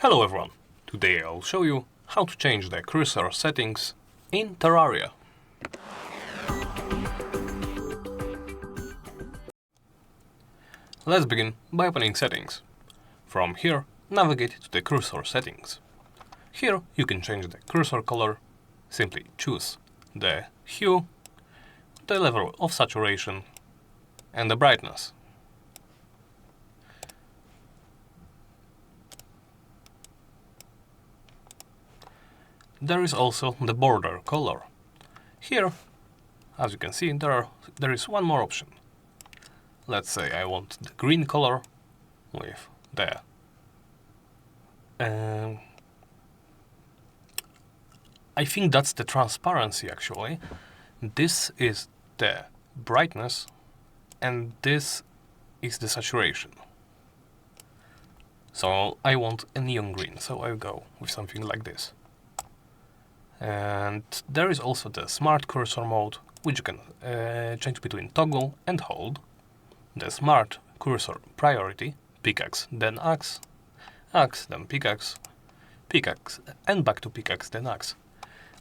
Hello everyone! Today I'll show you how to change the cursor settings in Terraria. Let's begin by opening settings. From here, navigate to the cursor settings. Here you can change the cursor color. Simply choose the hue, the level of saturation and the brightness. There is also the border color. Here, as you can see, there is one more option. Let's say I want the green color with the I think that's the transparency actually. This is the brightness and this is the saturation. So I want a neon green, so I'll go with something like this. And there is also the smart cursor mode, which you can change between toggle and hold. The smart cursor priority, pickaxe then axe, axe then pickaxe, pickaxe and back to pickaxe then axe.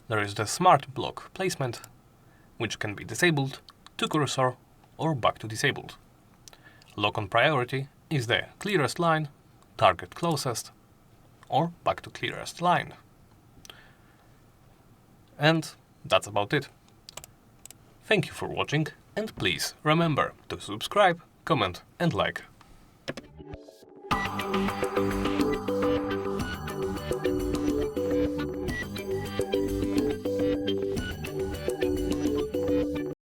There is the smart block placement, which can be disabled, to cursor or back to disabled. Lock on priority is the clearest line, target closest, or back to clearest line. And that's about it. Thank you for watching, and please remember to subscribe, comment and like.